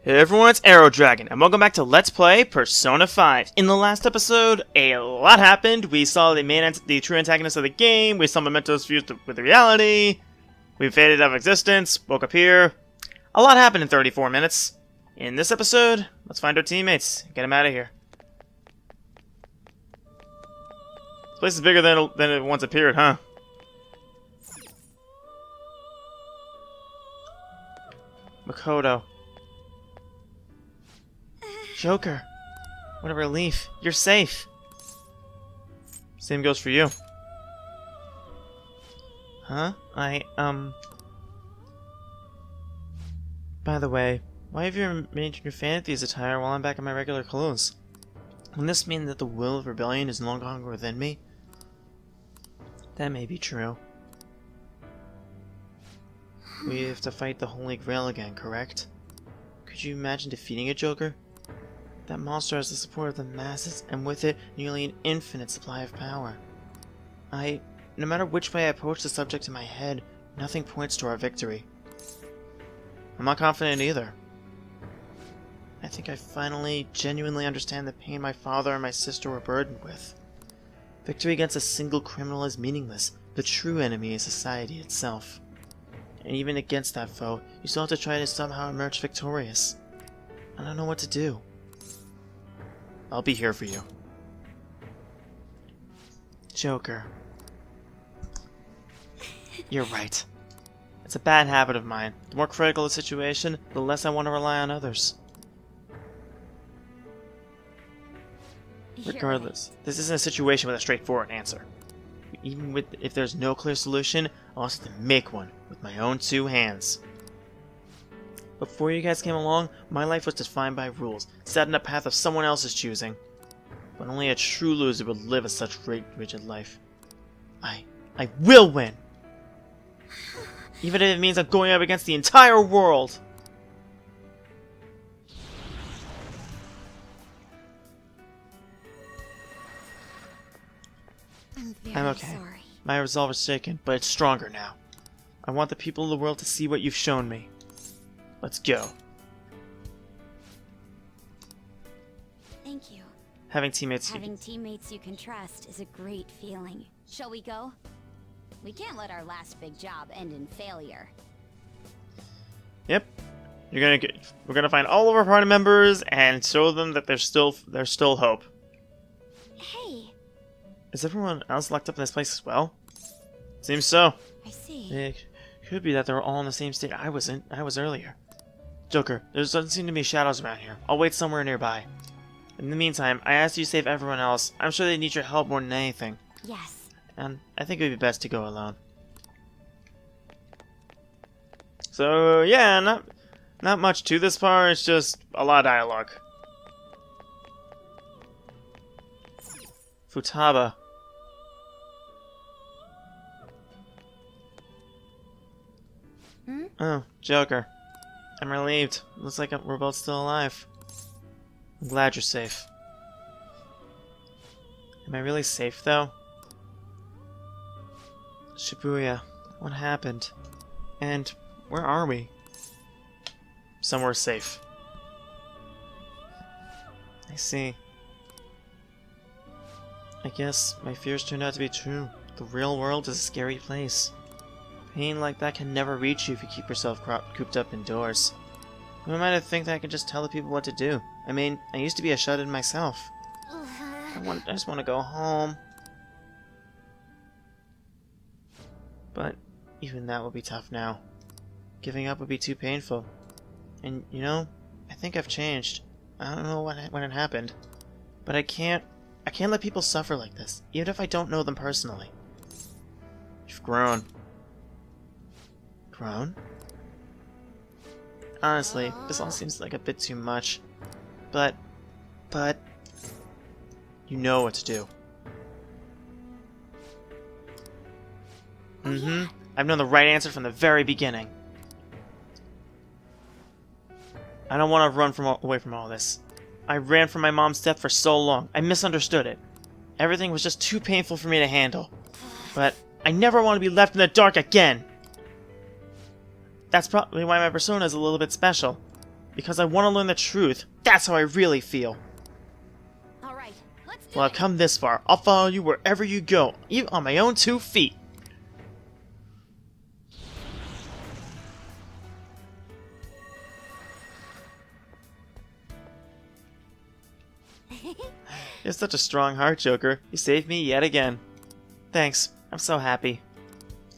Hey everyone, it's Arrow Dragon, and welcome back to Let's Play Persona 5. In the last episode, a lot happened. We saw the true antagonist of the game, we saw mementos fused with reality, we faded out of existence, woke up here. A lot happened in 34 minutes. In this episode, let's find our teammates, get them out of here. This place is bigger than it once appeared, huh? Makoto. Joker, what a relief. You're safe. Same goes for you. Huh? By the way, why have you made your Phanathes attire while I'm back in my regular clothes? Wouldn't this mean that the will of rebellion is no longer within me? That may be true. We have to fight the Holy Grail again, correct? Could you imagine defeating a Joker? That monster has the support of the masses, and with it, nearly an infinite supply of power. No matter which way I approach the subject in my head, nothing points to our victory. I'm not confident either. I think I finally, genuinely understand the pain my father and my sister were burdened with. Victory against a single criminal is meaningless. The true enemy is society itself. And even against that foe, you still have to try to somehow emerge victorious. I don't know what to do. I'll be here for you. Joker. You're right. It's a bad habit of mine. The more critical the situation, the less I want to rely on others. Regardless, this isn't a situation with a straightforward answer. Even if there's no clear solution, I'll have to make one with my own two hands. Before you guys came along, my life was defined by rules, set in a path of someone else's choosing. But only a true loser would live a such rigid life. I will win! Even if it means I'm going up against the entire world! I'm okay. Sorry. My resolve is shaken, but it's stronger now. I want the people of the world to see what you've shown me. Let's go. Thank you. Having teammates you can trust is a great feeling. Shall we go? We can't let our last big job end in failure. Yep. We're gonna find all of our party members and show them that there's still hope. Hey. Is everyone else locked up in this place as well? Seems so. I see. It could be that they're all in the same state I was earlier. Joker, there doesn't seem to be shadows around here. I'll wait somewhere nearby. In the meantime, I asked you to save everyone else. I'm sure they need your help more than anything. Yes. And I think it would be best to go alone. So, yeah, not much to this part, it's just a lot of dialogue. Futaba. Hmm? Oh, Joker. I'm relieved. Looks like we're both still alive. I'm glad you're safe. Am I really safe, though? Shibuya, what happened? And where are we? Somewhere safe. I see. I guess my fears turned out to be true. The real world is a scary place. Pain like that can never reach you if you keep yourself cooped up indoors. Who am I to think that I can just tell the people what to do? I mean, I used to be a shut-in myself. I just want to go home. But even that would be tough now. Giving up would be too painful. And, you know, I think I've changed. I don't know when it happened. But I can't let people suffer like this, even if I don't know them personally. You've grown. Grown? Honestly, this all seems like a bit too much. But... you know what to do. Mm-hmm. I've known the right answer from the very beginning. I don't want to run away from all this. I ran from my mom's death for so long. I misunderstood it. Everything was just too painful for me to handle. But I never want to be left in the dark again! That's probably why my persona is a little bit special. because I want to learn the truth. That's how I really feel. Alright, let's do Well, I've it! come this far. I'll follow you wherever you go, even on my own 2 feet. You have such a strong heart, Joker. You saved me yet again. Thanks. I'm so happy.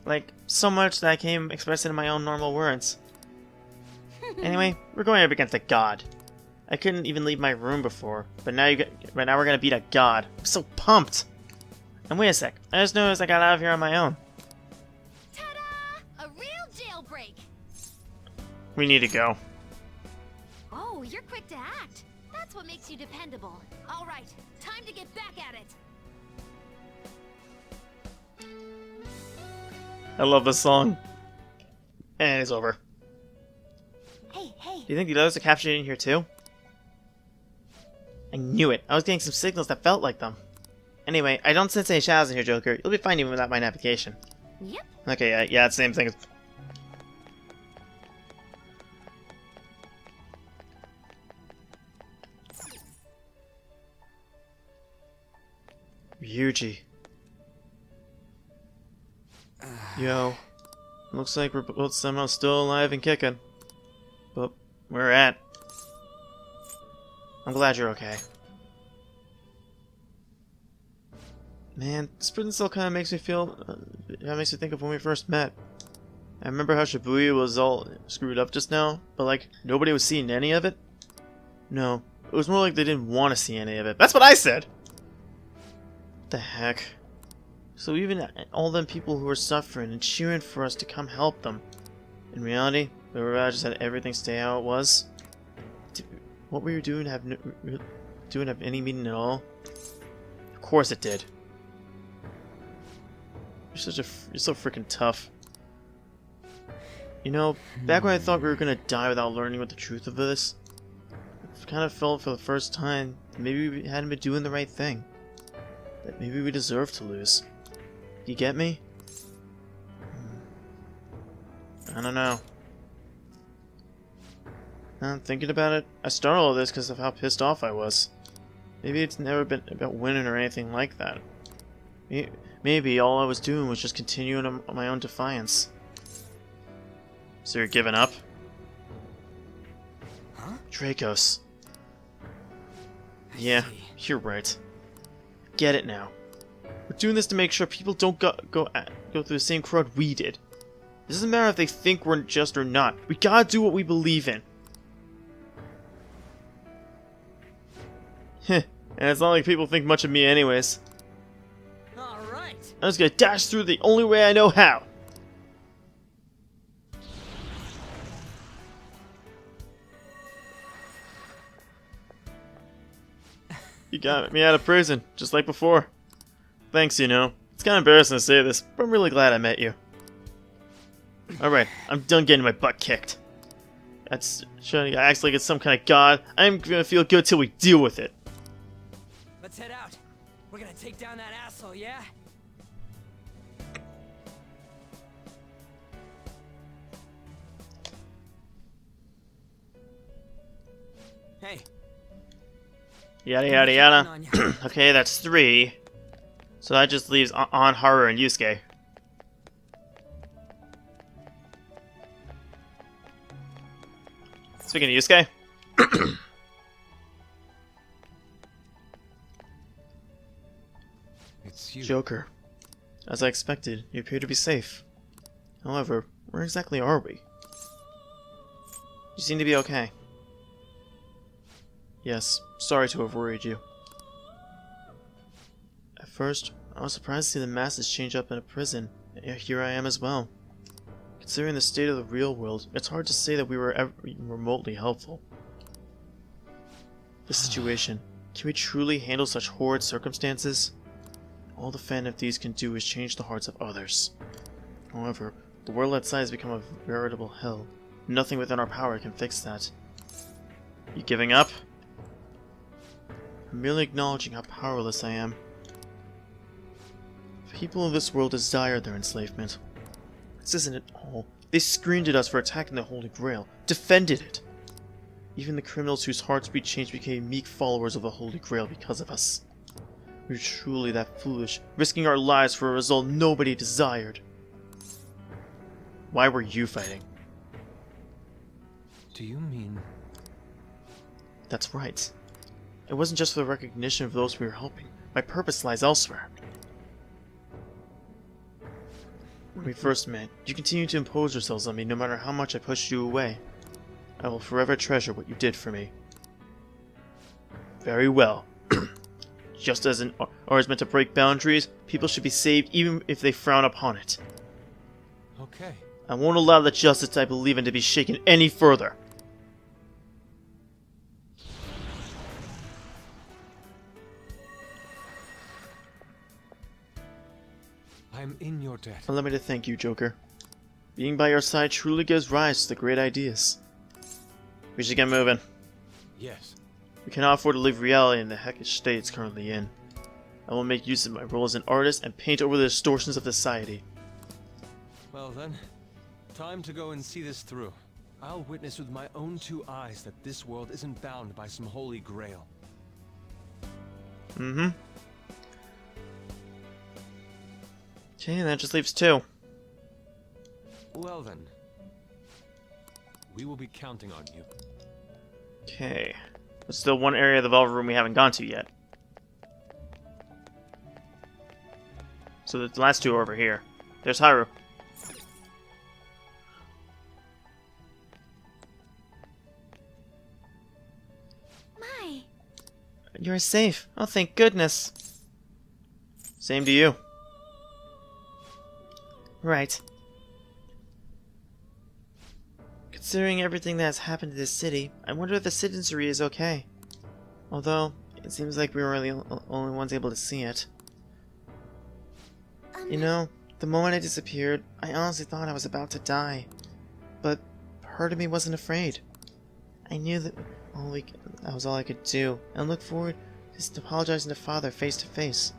Like, so much that I can't even express it in my own normal words. Anyway, we're going up against a god. I couldn't even leave my room before, but now we're gonna beat a god. I'm so pumped! And wait a sec, I just noticed I got out of here on my own. Ta-da! A real jailbreak! We need to go. Oh, you're quick to act. That's what makes you dependable. Alright, time to get back at it. I love this song. And it's over. Hey, hey. Do you think the others are captured in here too? I knew it. I was getting some signals that felt like them. Anyway, I don't sense any shadows in here, Joker. You'll be fine even without my navigation. Yep. Okay, yeah, it's the same thing. Ryuji. Yo. Looks like we're both somehow still alive and kicking. But we're at. I'm glad you're okay. Man, this prison still kind of makes me feel... that makes me think of when we first met. I remember how Shibuya was all screwed up just now, but like, nobody was seeing any of it? No, it was more like they didn't want to see any of it. That's what I said! What the heck? So even all them people who were suffering and cheering for us to come help them, in reality, we were just had everything stay how it was? What we were doing have any meaning at all? Of course it did. You're so freaking tough. You know, back when I thought we were gonna die without learning what the truth of this, I kind of felt for the first time that maybe we hadn't been doing the right thing. That maybe we deserved to lose. You get me? I don't know. Now I'm thinking about it, I started all this because of how pissed off I was. Maybe it's never been about winning or anything like that. Maybe all I was doing was just continuing on my own defiance. So you're giving up? Huh? Dracos. I Yeah, see. you're right. Get it now. We're doing this to make sure people don't go through the same crud we did. It doesn't matter if they think we're just or not. We gotta do what we believe in. Heh, and it's not like people think much of me anyways. All right. I'm just gonna dash through the only way I know how. You got me out of prison, just like before. Thanks, you know. It's kind of embarrassing to say this, but I'm really glad I met you. Alright, I'm done getting my butt kicked. That's showing I act like it's some kind of god. I'm gonna feel good till we deal with it. Let's head out. We're gonna take down that asshole, yeah? Hey. Yada yada yada. On ya. Okay, that's 3. So that just leaves Haru and Yusuke. Speaking of Yusuke, It's you. Joker. As I expected, you appear to be safe. However, where exactly are we? You seem to be okay. Yes, sorry to have worried you. At first, I was surprised to see the masses change up in a prison, and here I am as well. Considering the state of the real world, it's hard to say that we were ever remotely helpful. This situation, can we truly handle such horrid circumstances? All the Phantom Thieves can do is change the hearts of others. However, the world outside has become a veritable hell. Nothing within our power can fix that. You giving up? I'm merely acknowledging how powerless I am. People in this world desire their enslavement. This isn't it all. They screamed at us for attacking the Holy Grail, defended it. Even the criminals whose hearts we changed became meek followers of the Holy Grail because of us. We were truly that foolish, risking our lives for a result nobody desired. Why were you fighting? Do you mean... That's right. It wasn't just for the recognition of those we were helping. My purpose lies elsewhere. When we first met, you continued to impose yourselves on me no matter how much I pushed you away. I will forever treasure what you did for me. Very well. Just as an art is meant to break boundaries, people should be saved even if they frown upon it. Okay. I won't allow the justice I believe in to be shaken any further. I'm in your debt. Allow me to thank you, Joker. Being by your side truly gives rise to the great ideas. We should get moving. Yes. We cannot afford to leave reality in the heckish state it's currently in. I will make use of my role as an artist and paint over the distortions of society. Well then, time to go and see this through. I'll witness with my own two eyes that this world isn't bound by some holy grail. Mm-hmm. Okay, that just leaves 2. Well then, we will be counting on you. Okay. There's still one area of the Velvet Room we haven't gone to yet. So the last 2 are over here. There's Haru. My. You're safe. Oh, thank goodness. Same to you. Right. Considering everything that has happened to this city, I wonder if the citizenry is okay. Although, it seems like we were the only ones able to see it. You know, the moment I disappeared, I honestly thought I was about to die. But part of me wasn't afraid. I knew that that was all I could do, and looked forward to apologizing to Father face to face.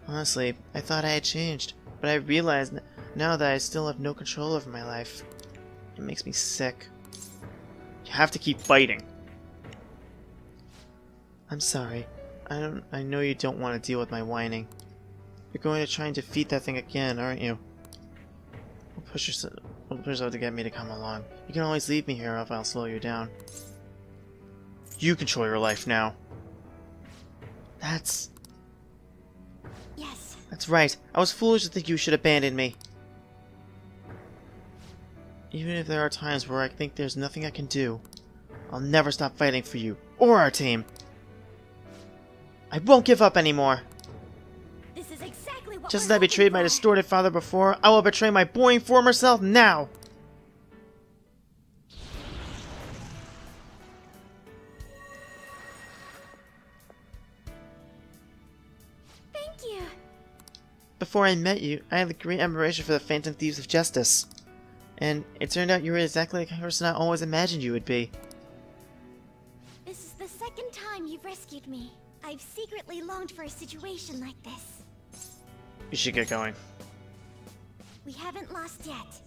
Honestly, I thought I had changed, but I realized now that I still have no control over my life. It makes me sick. You have to keep fighting. I'm sorry. I know you don't want to deal with my whining. You're going to try and defeat that thing again, aren't you? Don't push yourself to get me to come along. You can always leave me here if I'll slow you down. You control your life now. Yes. That's right. I was foolish to think you should abandon me. Even if there are times where I think there's nothing I can do, I'll never stop fighting for you, or our team. I won't give up anymore. This is exactly what Just as we're I betrayed my hoping for. distorted father before, I will betray my boring former self now. Thank you. Before I met you, I had a great admiration for the Phantom Thieves of Justice. And it turned out you were exactly the kind of person I always imagined you would be. This is the second time you've rescued me. I've secretly longed for a situation like this. You should get going. We haven't lost yet.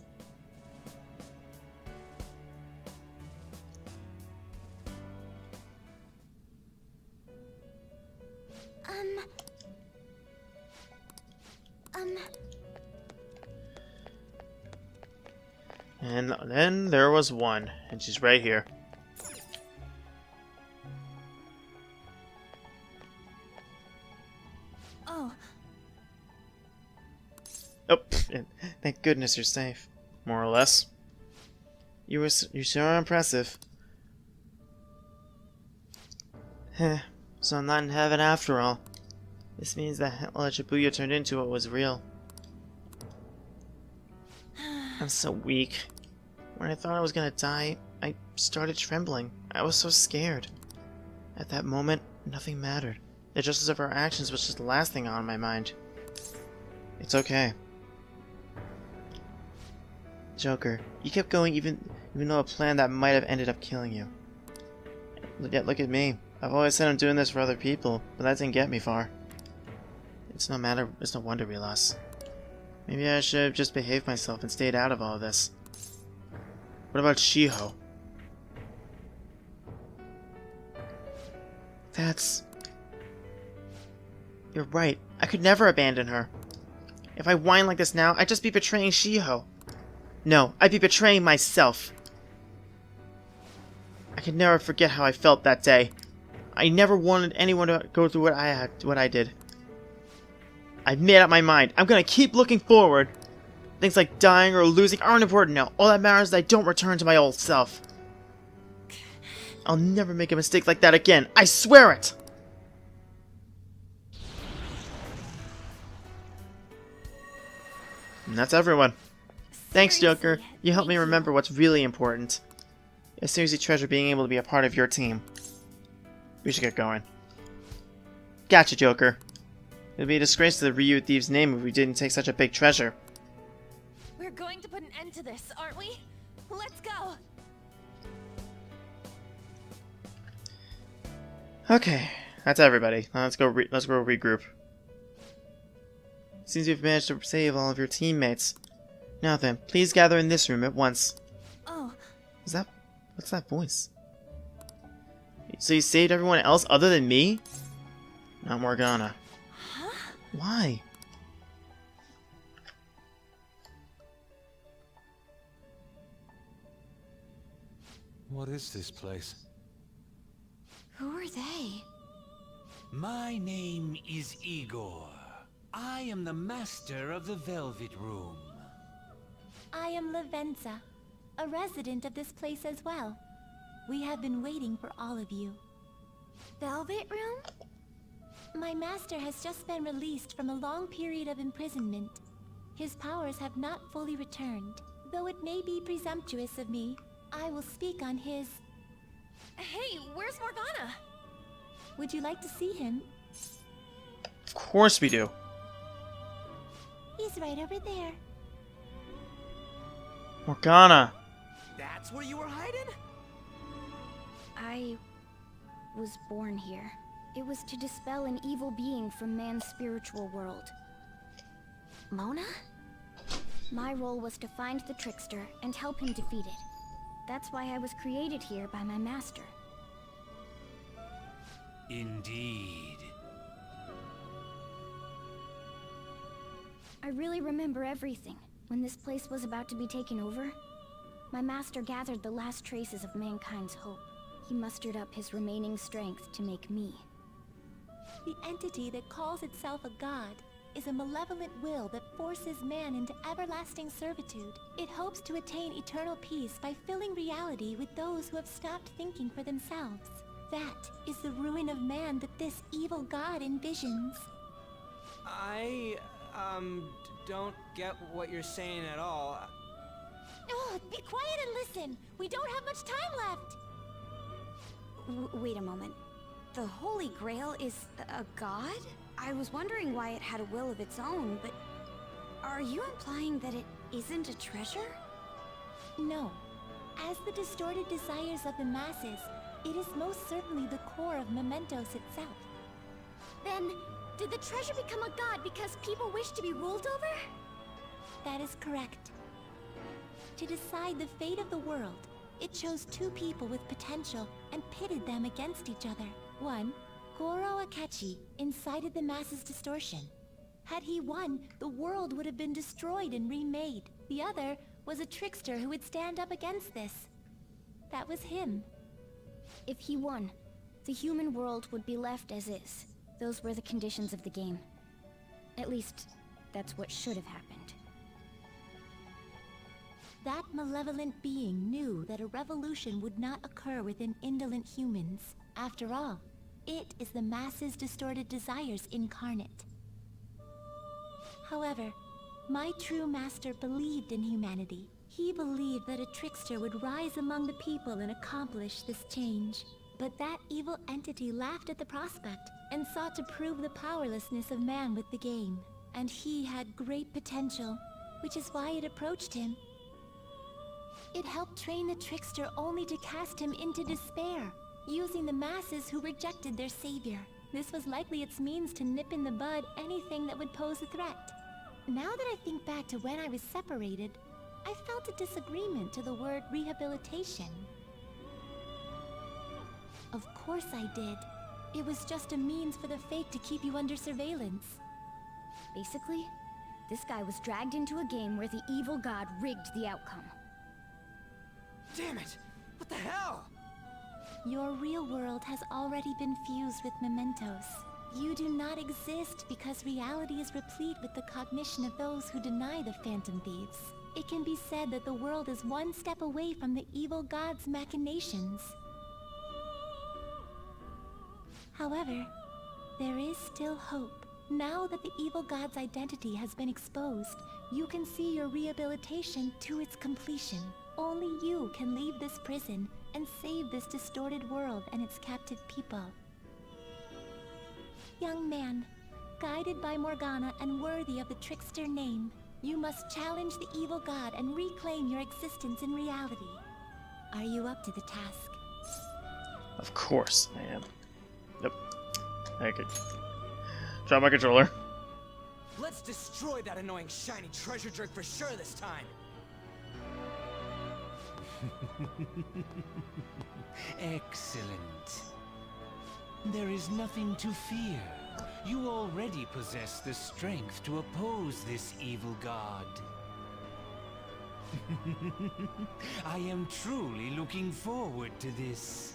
And then there was one, and she's right here. Oh, Oh, thank goodness you're safe. More or less. You're sure impressive. Heh, so I'm not in heaven after all. This means that hell at Shibuya turned into what was real. I'm so weak. When I thought I was gonna die, I started trembling. I was so scared. At that moment, nothing mattered. The justice of our actions was just the last thing on my mind. It's okay. Joker, you kept going even though a plan that might have ended up killing you. Yet look at me. I've always said I'm doing this for other people, but that didn't get me far. It's no wonder we lost. Maybe I should have just behaved myself and stayed out of all of this. What about Shiho? That's... You're right. I could never abandon her. If I whine like this now, I'd just be betraying Shiho. No, I'd be betraying myself. I could never forget how I felt that day. I never wanted anyone to go through what I did. I've made up my mind. I'm gonna keep looking forward. Things like dying or losing aren't important now. All that matters is that I don't return to my old self. I'll never make a mistake like that again. I swear it! And that's everyone. Thanks, Joker. You helped me remember what's really important. I seriously treasure being able to be a part of your team. We should get going. Gotcha, Joker. It would be a disgrace to the Ryu Thieves' name if we didn't take such a big treasure. We're going to put an end to this, aren't we? Let's go! Okay, that's everybody. Now let's go regroup. Seems you've managed to save all of your teammates. Now then, please gather in this room at once. Oh. What's that voice? So you saved everyone else other than me? Not Morgana. Huh? Why? What is this place? Who are they? My name is Igor. I am the master of the Velvet Room. I am Lavenza, a resident of this place as well. We have been waiting for all of you. Velvet Room? My master has just been released from a long period of imprisonment. His powers have not fully returned. Though it may be presumptuous of me, I will speak on his... Hey, where's Morgana? Would you like to see him? Of course we do. He's right over there. Morgana. That's where you were hiding? I was born here. It was to dispel an evil being from man's spiritual world. Mona? My role was to find the trickster and help him defeat it. That's why I was created here by my master. Indeed. I really remember everything. When this place was about to be taken over, my master gathered the last traces of mankind's hope. He mustered up his remaining strength to make me. The entity that calls itself a god is a malevolent will that forces man into everlasting servitude. It hopes to attain eternal peace by filling reality with those who have stopped thinking for themselves. That is the ruin of man that this evil god envisions. I, don't get what you're saying at all. Oh, be quiet and listen! We don't have much time left! Wait a moment. The Holy Grail is a god? I was wondering why it had a will of its own, but... Are you implying that it isn't a treasure? No. As the distorted desires of the masses, it is most certainly the core of Mementos itself. Then, did the treasure become a god because people wish to be ruled over? That is correct. To decide the fate of the world, it chose two people with potential and pitted them against each other. One, Goro Akechi, incited the masses' distortion. Had he won, the world would have been destroyed and remade. The other was a trickster who would stand up against this. That was him. If he won, the human world would be left as is. Those were the conditions of the game. At least, that's what should have happened. That malevolent being knew that a revolution would not occur within indolent humans. After all, it is the masses' distorted desires incarnate. However, my true master believed in humanity. He believed that a trickster would rise among the people and accomplish this change. But that evil entity laughed at the prospect and sought to prove the powerlessness of man with the game. And he had great potential, which is why it approached him. It helped train the trickster only to cast him into despair, using the masses who rejected their savior. This was likely its means to nip in the bud anything that would pose a threat. Now that I think back to when I was separated, I felt a disagreement to the word rehabilitation. Of course I did. It was just a means for the Fake to keep you under surveillance. Basically, this guy was dragged into a game where the evil god rigged the outcome. Damn it! What the hell? Your real world has already been fused with mementos. You do not exist because reality is replete with the cognition of those who deny the Phantom Thieves. It can be said that the world is one step away from the evil god's machinations. However, there is still hope. Now that the evil god's identity has been exposed, you can see your rehabilitation to its completion. Only you can leave this prison and save this distorted world and its captive people. Young man, guided by Morgana and worthy of the Trickster name, you must challenge the evil god and reclaim your existence in reality. Are you up to the task? Of course I am. Yep. Okay. Drop my controller. Let's destroy that annoying shiny treasure jerk for sure this time. Excellent. There is nothing to fear. You already possess the strength to oppose this evil god. I am truly looking forward to this.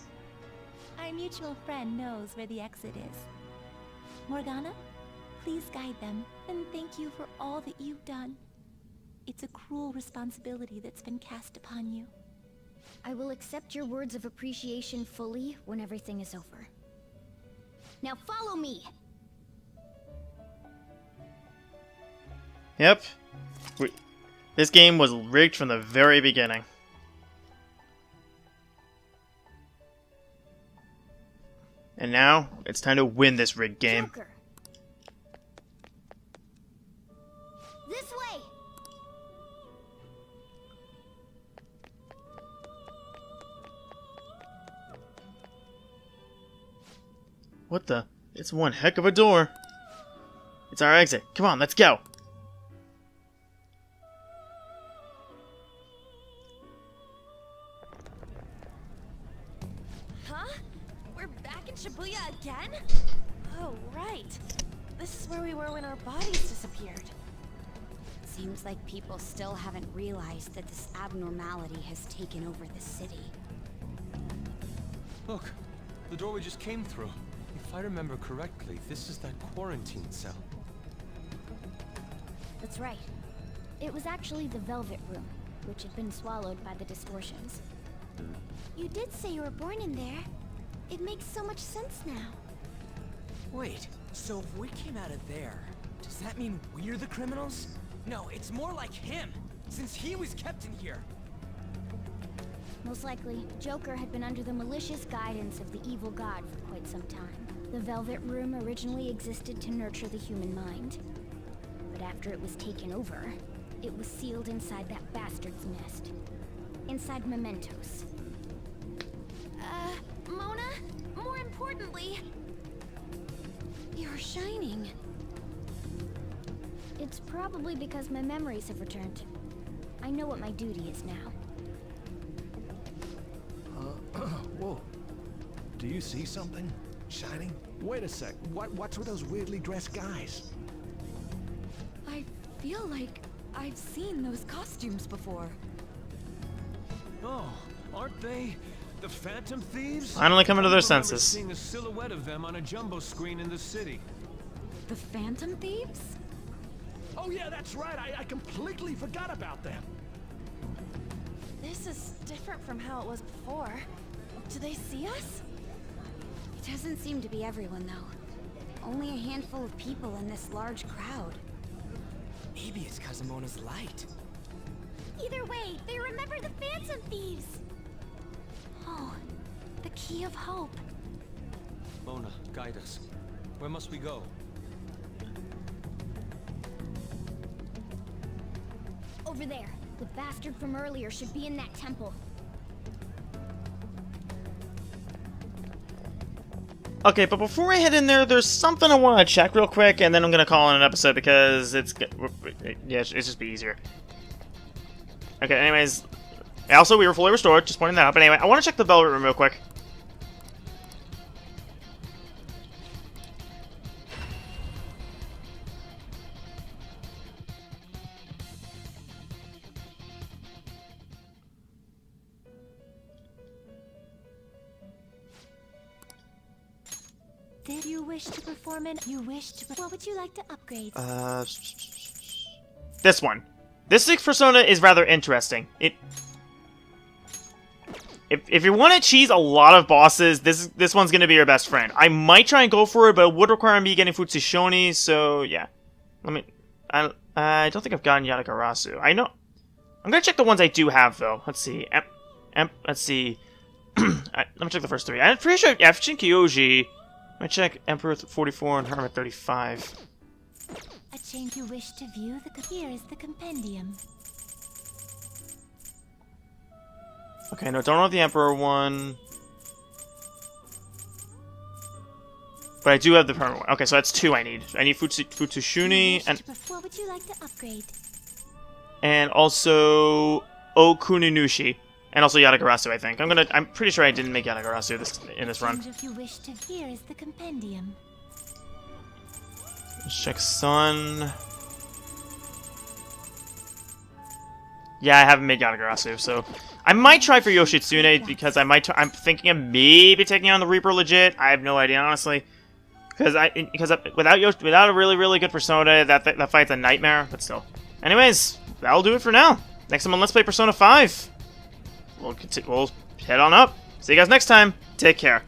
Our mutual friend knows where the exit is. Morgana, please guide them, and thank you for all that you've done. It's a cruel responsibility that's been cast upon you. I will accept your words of appreciation fully when everything is over. Now follow me! Yep. This game was rigged from the very beginning. And now, it's time to win this rigged game. Joker! This way! What the? It's one heck of a door. It's our exit. Come on, let's go. Huh? We're back in Shibuya again? Oh, right. This is where we were when our bodies disappeared. Seems like people still haven't realized that this abnormality has taken over the city. Look, the door we just came through. If I remember correctly, this is that quarantine cell. That's right. It was actually the Velvet Room, which had been swallowed by the distortions. You did say you were born in there. It makes so much sense now. Wait, so if we came out of there, does that mean we're the criminals? No, it's more like him, since he was kept in here. Most likely, Joker had been under the malicious guidance of the evil god for quite some time. The Velvet Room originally existed to nurture the human mind. But after it was taken over, it was sealed inside that bastard's nest. Inside mementos. Mona? More importantly... You're shining. It's probably because my memories have returned. I know what my duty is now. Whoa. Do you see something? Shining? Wait a sec. What's with those weirdly dressed guys? I feel like I've seen those costumes before. Oh, aren't they the Phantom Thieves? Finally coming to their I remember senses. seeing a silhouette of them on a jumbo screen in the city. The Phantom Thieves? Oh yeah, that's right. I completely forgot about them. This is different from how it was before. Do they see us? It doesn't seem to be everyone, though. Only a handful of people in this large crowd. Maybe it's Kazumona's light. Either way, they remember the Phantom Thieves. Oh, the key of hope. Mona, guide us. Where must we go? Over there. The bastard from earlier should be in that temple. Okay, but before I head in there, there's something I want to check real quick, and then I'm gonna call in an episode because it's just be easier. Okay, anyways, also we were fully restored. Just pointing that out. But anyway, I want to check the Velvet Room real quick. Did you wish to perform an... What would you like to upgrade? This one. This 6 persona is rather interesting. If you want to cheese a lot of bosses, this one's gonna be your best friend. I might try and go for it, but it would require me getting Futsushoni, so yeah. I don't think I've gotten Yatagarasu. I know. I'm gonna check the ones I do have though. Let's see. Let's see. Let me check the first 3. I'm pretty sure Efchin Kyoji. Let me check Emperor 44 and Hermit 35. A change you wish to view. Here is the compendium. Okay, no, don't have the Emperor one. But I do have the permanent one. Okay, so that's 2 I need. I need Futsushuni and... What would you like to upgrade? And also Okuninushi. And also Yatagarasu, I think. I'm pretty sure I didn't make Yatagarasu in this run. If you wish to, here is the compendium. Let's check Sun. Yeah, I haven't made Yatagarasu, so I might try for Yoshitsune because I'm thinking of maybe taking on the Reaper legit. I have no idea, honestly, because without a really good persona, that fight's a nightmare. But still, anyways, that'll do it for now. Next time on Let's Play Persona 5, we'll head on up. See you guys next time. Take care.